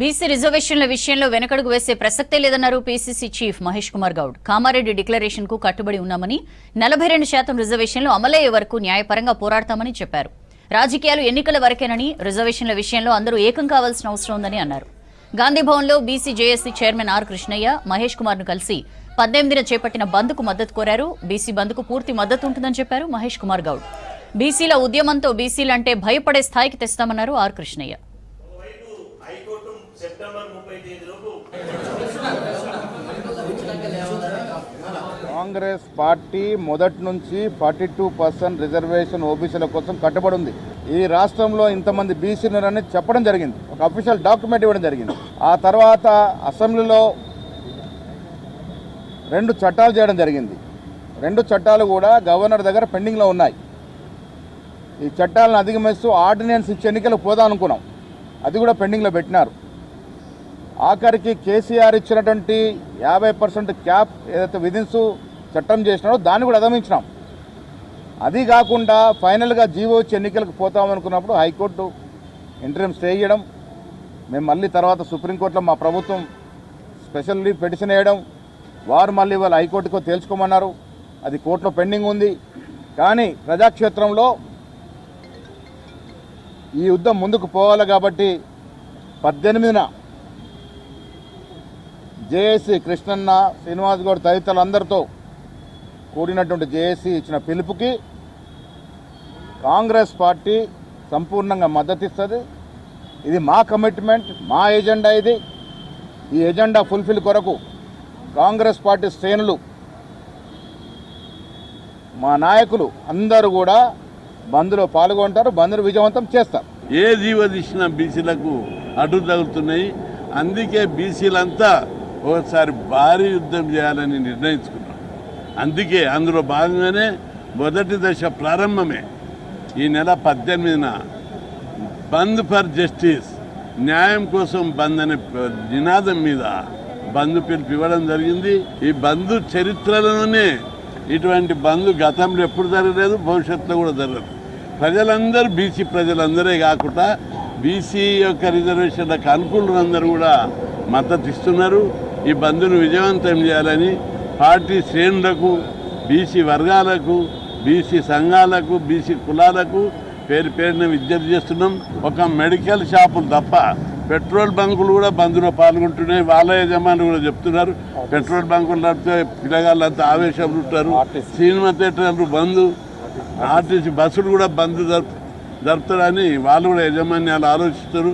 BC రిజర్వేషన్ల విషయంలో వెనకడుగు వేసే ప్రసక్తే లేదన్నారు PCC chief Mahesh Kumar Goud. Kamareddy declaration కు కట్టుబడి ఉన్నామని, 42% రిజర్వేషన్లు అమలయ్యే వరకు న్యాయపరంగా పోరాడతామని చెప్పారు. రాజకీయాలు ఎన్నికల వరకేనని, రిజర్వేషన్ల విషయంలో అందరూ ఏకం కావాల్సిన అవసరం ఉందని అన్నారు. గాంధీభవన్లో BC JAC chairman R Krishnaiah Mahesh Kumar ను కలిసి 18న చేపట్టిన బంద్కు మద్దతు కోరారు. బీసీ బంద్కు పూర్తి మద్దతు ఉంటుందని చెప్పారు మహేష్ కుమార్ గౌడ్. బీసీల ఉద్యమంతో బీసీలంటే భయపడే స్థాయికి తెస్తామన్నారు ఆర్ కృష్ణయ్య. కాంగ్రెస్ పార్టీ మొదటి నుంచి 42% రిజర్వేషన్ ఓబీసీల కోసం కట్టుబడి ఉంది. ఈ రాష్ట్రంలో ఇంతమంది బీసీలని చెప్పడం జరిగింది, ఒక అఫీషియల్ డాక్యుమెంట్ ఇవ్వడం జరిగింది. ఆ తర్వాత అసెంబ్లీలో 2 చట్టాలు చేయడం జరిగింది. 2 చట్టాలు కూడా గవర్నర్ దగ్గర పెండింగ్లో ఉన్నాయి. ఈ చట్టాలను అధిగమిస్తూ ఆర్డినెన్స్ ఇచ్చి ఎన్నికలకు పోదాం అనుకున్నాం, అది కూడా పెండింగ్లో పెట్టినారు. ఆఖరికి కేసీఆర్ ఇచ్చినటువంటి 50% క్యాప్ ఏదైతే విధించు చట్టం చేసినారో దాన్ని కూడా అధిగమించినాం. అది కాకుండా ఫైనల్గా జీవో వచ్చి ఎన్నికలకు పోతామనుకున్నప్పుడు హైకోర్టు ఇంటరిమ్ స్టే చేయడం, మేము మళ్ళీ తర్వాత సుప్రీంకోర్టులో మా ప్రభుత్వం స్పెషల్ లీవ్ పిటిషన్ వేయడం, వారు మళ్ళీ వాళ్ళు హైకోర్టుకో తేల్చుకోమన్నారు. అది కోర్టులో పెండింగ్ ఉంది. కానీ ప్రజాక్షేత్రంలో ఈ యుద్ధం ముందుకు పోవాలి కాబట్టి 18న జేఏసీ కృష్ణన్న, శ్రీనివాస్ గౌడ్ తదితరులందరితో కూడినటువంటి జేఏసీ ఇచ్చిన పిలుపుకి కాంగ్రెస్ పార్టీ సంపూర్ణంగా మద్దతు ఇస్తుంది. ఇది మా కమిట్మెంట్, మా ఎజెండా. ఈ ఎజెండా ఫుల్ఫిల్ కొరకు కాంగ్రెస్ పార్టీ శ్రేణులు, మా నాయకులు అందరూ కూడా బంద్లో పాల్గొంటారు, బంద్ను విజయవంతం చేస్తారు. ఏ జీవో తీసినా బీసీలకు అడ్డు తగులుతున్నాయి. అందుకే బీసీలంతా ఒకసారి భారీ యుద్ధం చేయాలని నిర్ణయించుకున్నాం. అందుకే అందులో భాగంగానే మొదటి దశ ప్రారంభమే ఈ నెల 18న బంద్ ఫర్ జస్టిస్, న్యాయం కోసం బంద్ అనే నినాదం మీద బంద్ పిలుపు ఇవ్వడం జరిగింది. ఈ బంద్ చరిత్రలోనే ఇటువంటి బంద్ గతంలో ఎప్పుడు జరగలేదు, భవిష్యత్తులో కూడా జరగదు. ప్రజలందరూ, బీసీ ప్రజలందరే కాకుండా బీసీ యొక్క రిజర్వేషన్లకు అనుకూలందరూ కూడా మద్దతు ఇస్తున్నారు. ఈ బంద్ను విజయవంతం చేయాలని పార్టీ శ్రేణులకు, బీసీ వర్గాలకు, బీసీ సంఘాలకు, బీసీ కులాలకు పేరు పేరున విజ్ఞప్తి చేస్తున్నాం. ఒక మెడికల్ షాపులు తప్ప పెట్రోల్ బంకులు కూడా బంద్లో పాల్గొంటున్నాయి. వాళ్ళ యజమానులు కూడా చెప్తున్నారు, పెట్రోల్ బంకులు నడిపితే పిల్లగాళ్ళంతా ఆవేశంలో ఉంటారు. సినిమా థియేటర్లు బంద్, ఆర్టీసీ బస్సులు కూడా బంద్ జరుపుతారని వాళ్ళు కూడా యజమాన్యాలు ఆలోచిస్తారు.